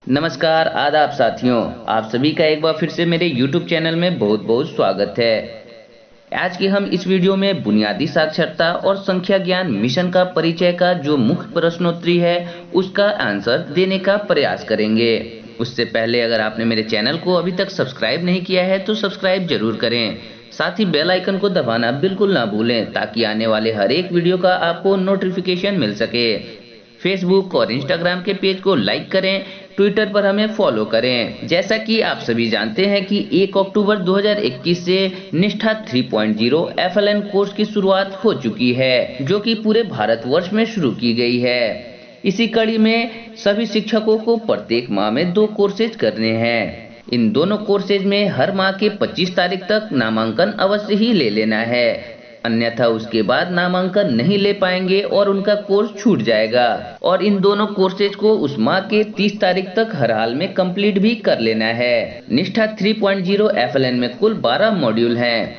नमस्कार, आदाब साथियों। आप सभी का एक बार फिर से मेरे YouTube चैनल में बहुत बहुत स्वागत है। आज के हम इस वीडियो में बुनियादी साक्षरता और संख्या ज्ञान मिशन का परिचय का जो मुख्य प्रश्नोत्तरी है उसका आंसर देने का प्रयास करेंगे। उससे पहले अगर आपने मेरे चैनल को अभी तक सब्सक्राइब नहीं किया है तो सब्सक्राइब जरूर करें। साथ ही बेल आइकन को दबाना बिल्कुल ना भूलें ताकि आने वाले हर एक वीडियो का आपको नोटिफिकेशन मिल सके। फेसबुक और इंस्टाग्राम के पेज को लाइक करें, ट्विटर पर हमें फॉलो करें। जैसा कि आप सभी जानते हैं कि 1 अक्टूबर 2021 से निष्ठा 3.0 FLN कोर्स की शुरुआत हो चुकी है, जो कि पूरे भारतवर्ष में शुरू की गई है। इसी कड़ी में सभी शिक्षकों को प्रत्येक माह में 2 कोर्सेज करने हैं। इन दोनों कोर्सेज में हर माह के 25 तारीख तक नामांकन अवश्य ही ले लेना है, अन्यथा उसके बाद नामांकन नहीं ले पाएंगे और उनका कोर्स छूट जाएगा। और इन दोनों कोर्सेज को उस माह के 30 तारीख तक हर हाल में कंप्लीट भी कर लेना है। निष्ठा 3.0 FLN में कुल 12 मॉड्यूल हैं।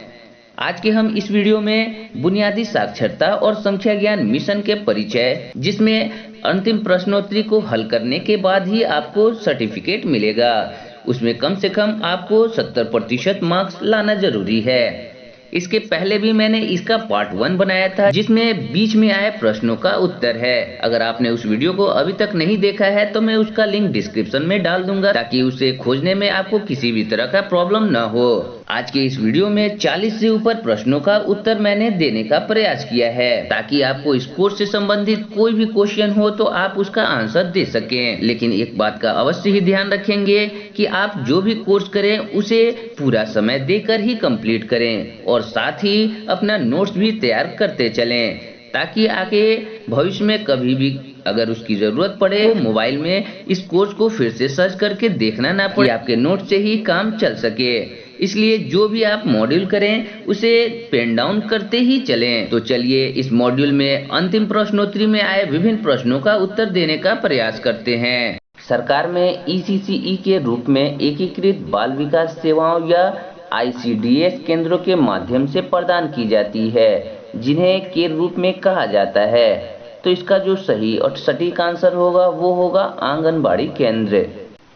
आज के हम इस वीडियो में बुनियादी साक्षरता और संख्या ज्ञान मिशन के परिचय, जिसमें अंतिम प्रश्नोत्तरी को हल करने के बाद ही आपको सर्टिफिकेट मिलेगा, उसमें कम से कम आपको 70% मार्क्स लाना जरूरी है। इसके पहले भी मैंने इसका पार्ट 1 बनाया था, जिसमें बीच में आए प्रश्नों का उत्तर है। अगर आपने उस वीडियो को अभी तक नहीं देखा है तो मैं उसका लिंक डिस्क्रिप्शन में डाल दूंगा, ताकि उसे खोजने में आपको किसी भी तरह का प्रॉब्लम न हो। आज के इस वीडियो में 40 से ऊपर प्रश्नों का उत्तर मैंने देने का प्रयास किया है, ताकि आपको इस कोर्स से संबंधित कोई भी क्वेश्चन हो तो आप उसका आंसर दे सकें। लेकिन एक बात का अवश्य ही ध्यान रखेंगे कि आप जो भी कोर्स करें उसे पूरा समय देकर ही कंप्लीट करें, और साथ ही अपना नोट्स भी तैयार करते चलें, ताकि आगे भविष्य में कभी भी अगर उसकी जरूरत पड़े तो मोबाइल में इस कोर्स को फिर से सर्च करके देखना ना पड़े, आपके नोट से ही काम चल सके। इसलिए जो भी आप मॉड्यूल करें उसे पेन डाउन करते ही चलें। तो चलिए इस मॉड्यूल में अंतिम प्रश्नोत्तरी में आए विभिन्न प्रश्नों का उत्तर देने का प्रयास करते हैं। सरकार में ECCE के रूप में एकीकृत बाल विकास सेवाओं या ICDS केंद्रों के माध्यम से प्रदान की जाती है, जिन्हें के रूप में कहा जाता है। तो इसका जो सही और सटीक आंसर होगा वो होगा आंगनबाड़ी केंद्र।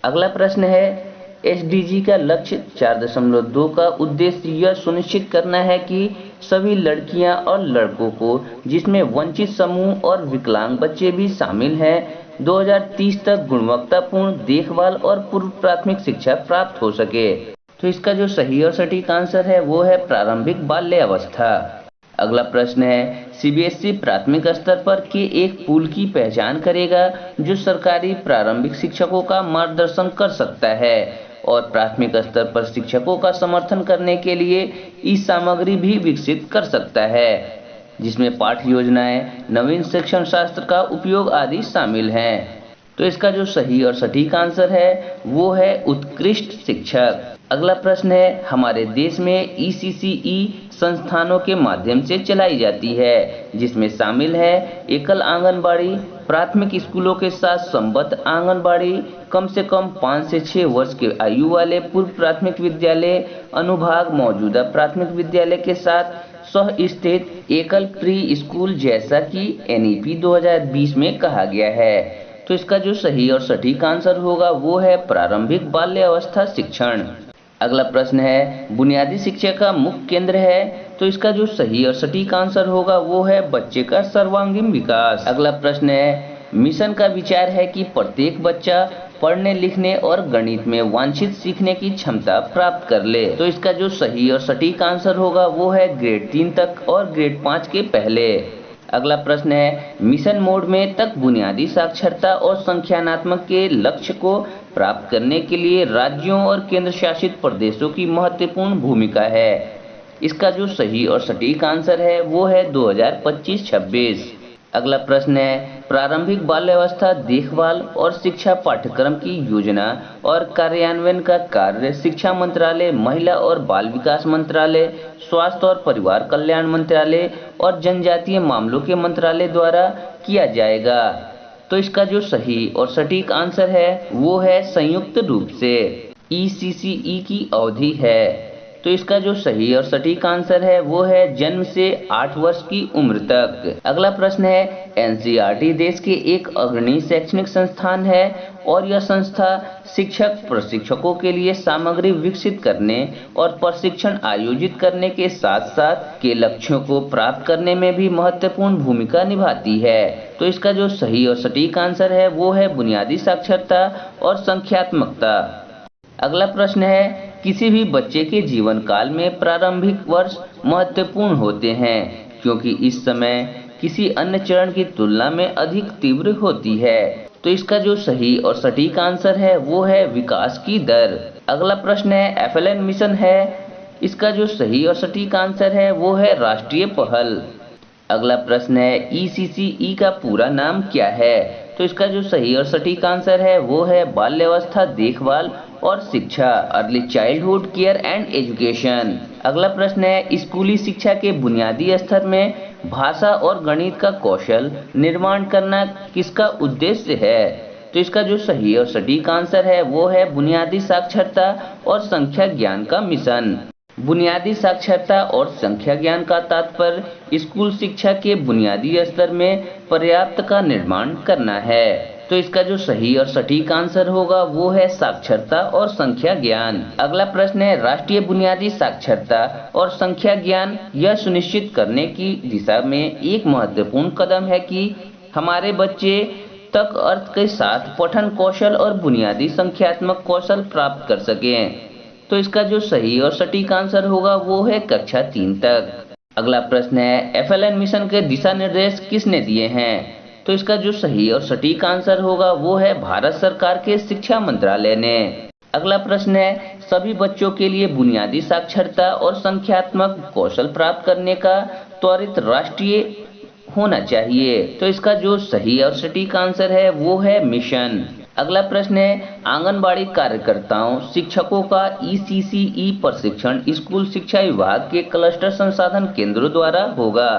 अगला प्रश्न है, SDG का लक्ष्य 4.2 का उद्देश्य यह सुनिश्चित करना है कि सभी लड़कियां और लड़कों को, जिसमें वंचित समूह और विकलांग बच्चे भी शामिल हैं, 2030 तक गुणवत्तापूर्ण देखभाल और पूर्व प्राथमिक शिक्षा प्राप्त हो सके। तो इसका जो सही और सटीक आंसर है वो है प्रारंभिक बाल्य अवस्था। अगला प्रश्न है, CBSE प्राथमिक स्तर पर के एक पूल की पहचान करेगा जो सरकारी प्रारंभिक शिक्षकों का मार्गदर्शन कर सकता है और प्राथमिक स्तर पर शिक्षकों का समर्थन करने के लिए ई सामग्री भी विकसित कर सकता है, जिसमें पाठ्य योजनाएं, नवीन शिक्षण शास्त्र का उपयोग आदि शामिल हैं। तो इसका जो सही और सटीक आंसर है वो है उत्कृष्ट शिक्षक। अगला प्रश्न है, हमारे देश में ECCE संस्थानों के माध्यम से चलाई जाती है, जिसमें शामिल है एकल आंगनबाड़ी, प्राथमिक स्कूलों के साथ संबद्ध आंगनबाड़ी, कम से कम 5 से 6 वर्ष के आयु वाले पूर्व प्राथमिक विद्यालय अनुभाग मौजूदा प्राथमिक विद्यालय के साथ सह स्थित एकल प्री स्कूल, जैसा कि NEP 2020 में कहा गया है। तो इसका जो सही और सटीक आंसर होगा वो है प्रारंभिक बाल्य अवस्था शिक्षण। अगला प्रश्न है, बुनियादी शिक्षा का मुख्य केंद्र है, तो इसका जो सही और सटीक आंसर होगा वो है बच्चे का सर्वांगीण विकास। अगला प्रश्न है, मिशन का विचार है कि प्रत्येक बच्चा पढ़ने लिखने और गणित में वांछित सीखने की क्षमता प्राप्त कर ले। तो इसका जो सही और सटीक आंसर होगा वो है ग्रेड 3 तक और ग्रेड 5 के पहले। अगला प्रश्न है, मिशन मोड में तक बुनियादी साक्षरता और संख्यानात्मक के लक्ष्य को प्राप्त करने के लिए राज्यों और केंद्र शासित प्रदेशों की महत्वपूर्ण भूमिका है। इसका जो सही और सटीक आंसर है वो है 2025-26। अगला प्रश्न है, प्रारंभिक बाल्यावस्था देखभाल और शिक्षा पाठ्यक्रम की योजना और कार्यान्वयन का कार्य शिक्षा मंत्रालय, महिला और बाल विकास मंत्रालय, स्वास्थ्य और परिवार कल्याण मंत्रालय और जनजातीय मामलों के मंत्रालय द्वारा किया जाएगा। तो इसका जो सही और सटीक आंसर है वो है संयुक्त रूप से। ECCE की अवधि है तो इसका जो सही और सटीक आंसर है वो है जन्म से 8 वर्ष की उम्र तक। अगला प्रश्न है, एनसीईआरटी देश के एक अग्रणी शैक्षणिक संस्थान है और यह संस्था शिक्षक प्रशिक्षकों के लिए सामग्री विकसित करने और प्रशिक्षण आयोजित करने के साथ साथ के लक्ष्यों को प्राप्त करने में भी महत्वपूर्ण भूमिका निभाती है। तो इसका जो सही और सटीक आंसर है वो है बुनियादी साक्षरता और संख्यात्मकता। अगला प्रश्न है, किसी भी बच्चे के जीवन काल में प्रारंभिक वर्ष महत्वपूर्ण होते हैं क्योंकि इस समय किसी अन्य चरण की तुलना में अधिक तीव्र होती है। तो इसका जो सही और सटीक आंसर है वो है विकास की दर। अगला प्रश्न है, FLN मिशन है, इसका जो सही और सटीक आंसर है वो है राष्ट्रीय पहल। अगला प्रश्न है, ECCE का पूरा नाम क्या है? तो इसका जो सही और सटीक आंसर है वो है बाल्यावस्था देखभाल और शिक्षा, early childhood care and education. अगला प्रश्न है, स्कूली शिक्षा के बुनियादी स्तर में भाषा और गणित का कौशल निर्माण करना किसका उद्देश्य है? तो इसका जो सही और सटीक आंसर है वो है बुनियादी साक्षरता और संख्या ज्ञान का मिशन। बुनियादी साक्षरता और संख्या ज्ञान का तात्पर्य स्कूल शिक्षा के बुनियादी स्तर में पर्याप्त का निर्माण करना है। तो इसका जो सही और सटीक आंसर होगा वो है साक्षरता और संख्या ज्ञान। अगला प्रश्न है, राष्ट्रीय बुनियादी साक्षरता और संख्या ज्ञान यह सुनिश्चित करने की दिशा में एक महत्वपूर्ण कदम है कि हमारे बच्चे तक अर्थ के साथ पठन कौशल और बुनियादी संख्यात्मक कौशल प्राप्त कर सकें। तो इसका जो सही और सटीक आंसर होगा वो है कक्षा 3 तक। अगला प्रश्न है, FLN मिशन के दिशा निर्देश किसने दिए हैं? तो इसका जो सही और सटीक आंसर होगा वो है भारत सरकार के शिक्षा मंत्रालय ने। अगला प्रश्न है, सभी बच्चों के लिए बुनियादी साक्षरता और संख्यात्मक कौशल प्राप्त करने का त्वरित राष्ट्रीय होना चाहिए। तो इसका जो सही और सटीक आंसर है वो है मिशन। अगला प्रश्न है, आंगनबाड़ी कार्यकर्ताओं शिक्षकों का ECCE प्रशिक्षण स्कूल शिक्षा विभाग के क्लस्टर संसाधन केंद्रों द्वारा होगा।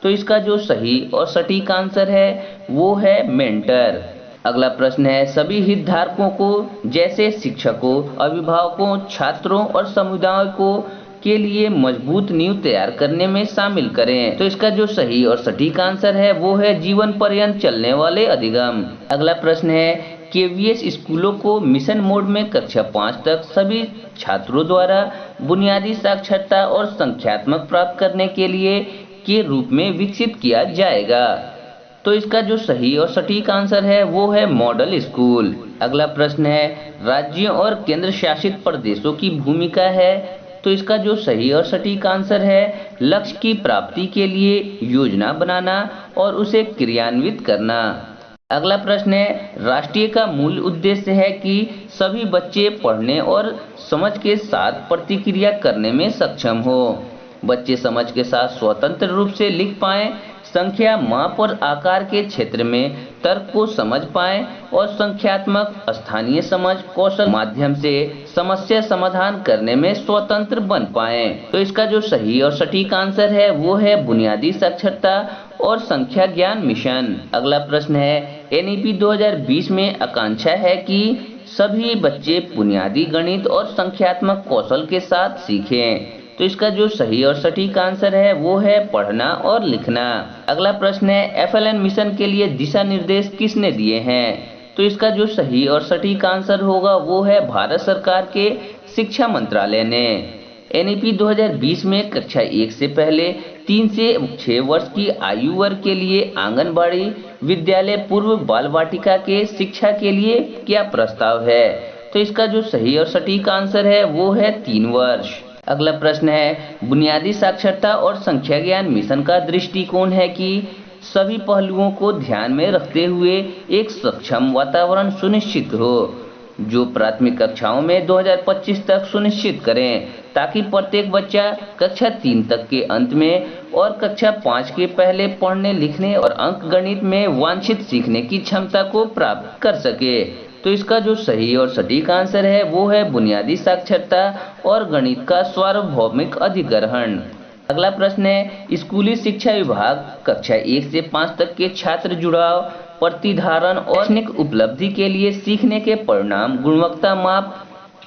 तो इसका जो सही और सटीक आंसर है वो है मेंटर। अगला प्रश्न है, सभी हितधारकों को जैसे शिक्षकों, अभिभावकों, छात्रों और समुदायों के लिए मजबूत नींव तैयार करने में शामिल करें। तो इसका जो सही और सटीक आंसर है वो है जीवन पर्यंत चलने वाले अधिगम। अगला प्रश्न है, KVS स्कूलों को मिशन मोड में कक्षा 5 तक सभी छात्रों द्वारा बुनियादी साक्षरता और संख्यात्मक प्राप्त करने के लिए के रूप में विकसित किया जाएगा। तो इसका जो सही और सटीक आंसर है वो है मॉडल स्कूल। अगला प्रश्न है, राज्यों और केंद्र शासित प्रदेशों की भूमिका है। तो इसका जो सही और सटीक आंसर है लक्ष्य की प्राप्ति के लिए योजना बनाना और उसे क्रियान्वित करना। अगला प्रश्न है, राष्ट्रीय का मूल उद्देश्य है कि सभी बच्चे पढ़ने और समझ के साथ प्रतिक्रिया करने में सक्षम हो। बच्चे समझ के साथ स्वतंत्र रूप से लिख पाएं, संख्या, माप और आकार के क्षेत्र में तर्क को समझ पाएं और संख्यात्मक स्थानीय समझ कौशल माध्यम से समस्या समाधान करने में स्वतंत्र बन पाएं। तो इसका जो सही और सटीक आंसर है वो है बुनियादी साक्षरता और संख्या ज्ञान मिशन। अगला प्रश्न है, NEP 2020 में आकांक्षा है कि सभी बच्चे बुनियादी गणित और संख्यात्मक कौशल के साथ सीखें। तो इसका जो सही और सटीक आंसर है वो है पढ़ना और लिखना। अगला प्रश्न है, FLN मिशन के लिए दिशा निर्देश किसने दिए हैं? तो इसका जो सही और सटीक आंसर होगा वो है भारत सरकार के शिक्षा मंत्रालय ने। NEP 2020 में कक्षा 1 से पहले 3 से 6 वर्ष की आयु वर्ग के लिए आंगनबाड़ी विद्यालय पूर्व बाल वाटिका के शिक्षा के लिए क्या प्रस्ताव है? तो इसका जो सही और सटीक आंसर है वो है 3 वर्ष। अगला प्रश्न है, बुनियादी साक्षरता और संख्या ज्ञान मिशन का दृष्टिकोण है कि सभी पहलुओं को ध्यान में रखते हुए एक सक्षम वातावरण सुनिश्चित हो जो प्राथमिक कक्षाओं में 2025 तक सुनिश्चित करें ताकि प्रत्येक बच्चा कक्षा 3 तक के अंत में और कक्षा 5 के पहले पढ़ने लिखने और अंकगणित में वांछित सीखने की क्षमता को प्राप्त कर सके। तो इसका जो सही और सटीक आंसर है वो है बुनियादी साक्षरता और गणित का सार्वभौमिक अधिग्रहण। अगला प्रश्न है, स्कूली शिक्षा विभाग कक्षा 1 से 5 तक के छात्र जुड़ाव, प्रतिधारण और शैक्षणिक उपलब्धि के लिए सीखने के परिणाम गुणवत्ता माप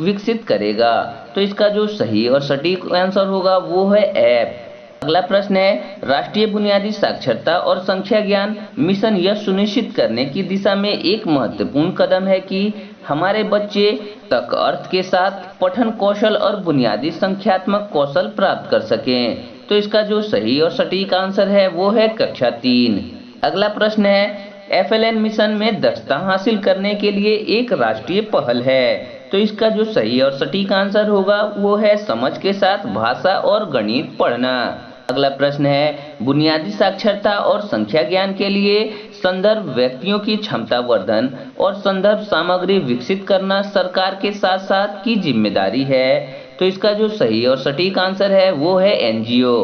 विकसित करेगा। तो इसका जो सही और सटीक आंसर होगा वो है ऐप। अगला प्रश्न है, राष्ट्रीय बुनियादी साक्षरता और संख्या ज्ञान मिशन यह सुनिश्चित करने की दिशा में एक महत्वपूर्ण कदम है कि हमारे बच्चे तक अर्थ के साथ पठन कौशल और बुनियादी संख्यात्मक कौशल प्राप्त कर सकें। तो इसका जो सही और सटीक आंसर है वो है कक्षा 3। अगला प्रश्न है, FLN मिशन में दक्षता हासिल करने के लिए एक राष्ट्रीय पहल है। तो इसका जो सही और सटीक आंसर होगा वो है समझ के साथ भाषा और गणित पढ़ना। अगला प्रश्न है, बुनियादी साक्षरता और संख्या ज्ञान के लिए संदर्भ व्यक्तियों की क्षमता वर्धन और संदर्भ सामग्री विकसित करना सरकार के साथ साथ की जिम्मेदारी है। तो इसका जो सही और सटीक आंसर है वो है NGO।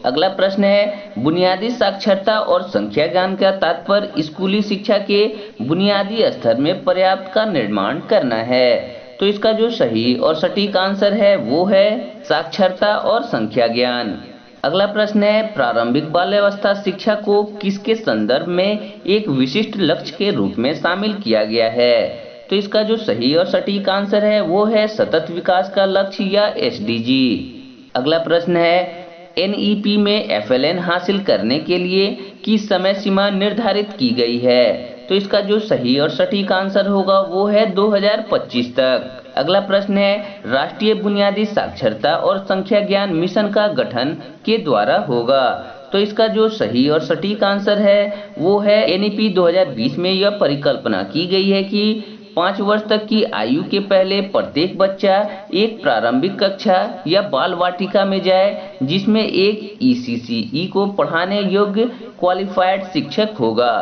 अगला प्रश्न है, बुनियादी साक्षरता और संख्या ज्ञान का तात्पर्य स्कूली शिक्षा के बुनियादी स्तर में पर्याप्त का निर्माण करना है। तो इसका जो सही और सटीक आंसर है वो है साक्षरता और संख्या ज्ञान। अगला प्रश्न है, प्रारंभिक बाल्यावस्था शिक्षा को किसके संदर्भ में एक विशिष्ट लक्ष्य के रूप में शामिल किया गया है। तो इसका जो सही और सटीक आंसर है वो है सतत विकास का लक्ष्य या SDG। अगला प्रश्न है, NEP में FLN हासिल करने के लिए किस समय सीमा निर्धारित की गई है। तो इसका जो सही और सटीक आंसर होगा वो है 2025 तक। अगला प्रश्न है, राष्ट्रीय बुनियादी साक्षरता और संख्या ज्ञान मिशन का गठन के द्वारा होगा। तो इसका जो सही और सटीक आंसर है वो है NEP 2020 में यह परिकल्पना की गई है कि 5 वर्ष तक की आयु के पहले प्रत्येक बच्चा एक प्रारंभिक कक्षा या बाल वाटिका में जाए जिसमें एक ECCE को पढ़ाने योग्य क्वालिफाइड शिक्षक होगा।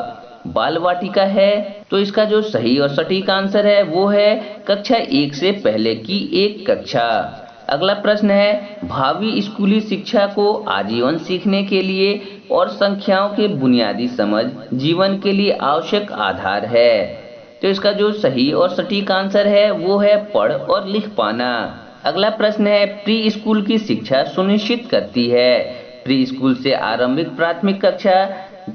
बाल वाटिका है तो इसका जो सही और सटीक आंसर है वो है कक्षा 1 से पहले की एक कक्षा। अगला प्रश्न है, भावी स्कूली शिक्षा को आजीवन सीखने के लिए और संख्याओं के बुनियादी समझ जीवन के लिए आवश्यक आधार है। तो इसका जो सही और सटीक आंसर है वो है पढ़ और लिख पाना। अगला प्रश्न है, प्री स्कूल की शिक्षा सुनिश्चित करती है प्री स्कूल से आरंभिक प्राथमिक कक्षा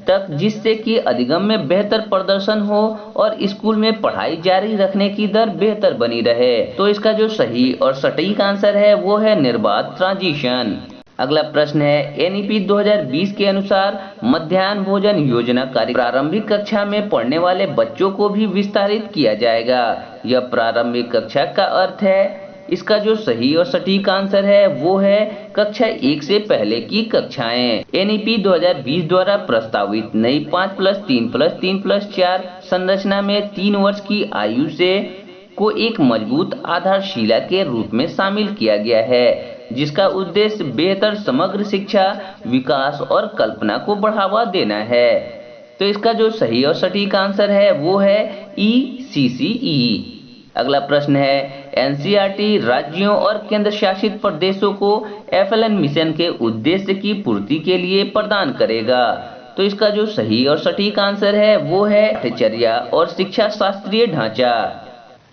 तक जिससे कि अधिगम में बेहतर प्रदर्शन हो और स्कूल में पढ़ाई जारी रखने की दर बेहतर बनी रहे। तो इसका जो सही और सटीक आंसर है वो है निर्बाध ट्रांजिशन। अगला प्रश्न है, NEP 2020 के अनुसार मध्याह्न भोजन योजना कार्य प्रारंभिक कक्षा में पढ़ने वाले बच्चों को भी विस्तारित किया जाएगा। यह प्रारंभिक कक्षा का अर्थ है। इसका जो सही और सटीक आंसर है वो है कक्षा 1 से पहले की कक्षाएं। NEP 2020 द्वारा प्रस्तावित नई 5+3+3+4 संरचना में 3 वर्ष की आयु से को एक मजबूत आधारशिला के रूप में शामिल किया गया है जिसका उद्देश्य बेहतर समग्र शिक्षा विकास और कल्पना को बढ़ावा देना है। तो इसका जो सही और सटीक आंसर है वो है ECCE। अगला प्रश्न है, NCERT राज्यों और केंद्र शासित प्रदेशों को FLN मिशन के उद्देश्य की पूर्ति के लिए प्रदान करेगा। तो इसका जो सही और सटीक आंसर है वो है पाठ्यचर्या और शिक्षा शास्त्रीय ढांचा।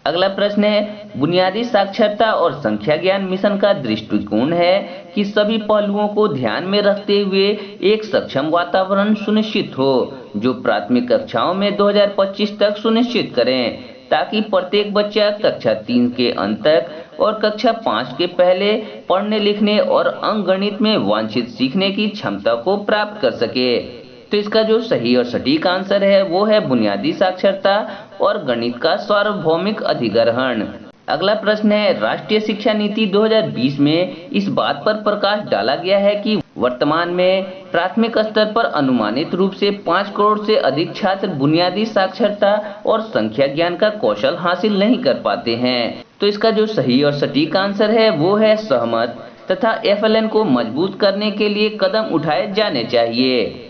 अगला प्रश्न है, बुनियादी साक्षरता और संख्या ज्ञान मिशन का दृष्टिकोण है कि सभी पहलुओं को ध्यान में रखते हुए एक सक्षम वातावरण सुनिश्चित हो जो प्राथमिक कक्षाओं में 2025 तक सुनिश्चित करें ताकि प्रत्येक बच्चा कक्षा 3 के अंत तक और कक्षा 5 के पहले पढ़ने लिखने और अंकगणित में वांछित सीखने की क्षमता को प्राप्त कर सके। तो इसका जो सही और सटीक आंसर है वो है बुनियादी साक्षरता और गणित का सार्वभौमिक अधिग्रहण। अगला प्रश्न है, राष्ट्रीय शिक्षा नीति 2020 में इस बात पर प्रकाश डाला गया है कि वर्तमान में प्राथमिक स्तर पर अनुमानित रूप से 5 करोड़ से अधिक छात्र बुनियादी साक्षरता और संख्या ज्ञान का कौशल हासिल नहीं कर पाते हैं। तो इसका जो सही और सटीक आंसर है वो है सहमत तथा FLN को मजबूत करने के लिए कदम उठाए जाने चाहिए।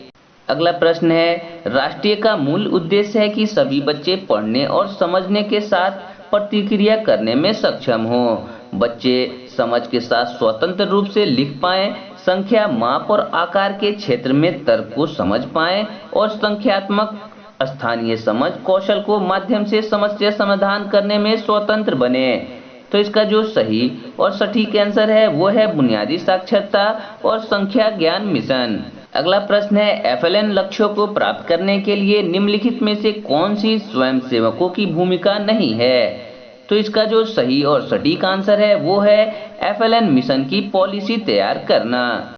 अगला प्रश्न है, राष्ट्रीय का मूल उद्देश्य है कि सभी बच्चे पढ़ने और समझने के साथ प्रतिक्रिया करने में सक्षम हों। बच्चे समझ के साथ स्वतंत्र रूप से लिख पाएं, संख्या माप और आकार के क्षेत्र में तर्क को समझ पाएं और संख्यात्मक स्थानीय समझ कौशल को माध्यम से समस्या समाधान करने में स्वतंत्र बने। तो इसका जो सही और सटीक आंसर है वो है बुनियादी साक्षरता और संख्या ज्ञान मिशन। अगला प्रश्न है, FLN लक्ष्यों को प्राप्त करने के लिए निम्नलिखित में से कौन सी स्वयंसेवकों की भूमिका नहीं है। तो इसका जो सही और सटीक आंसर है वो है FLN मिशन की पॉलिसी तैयार करना।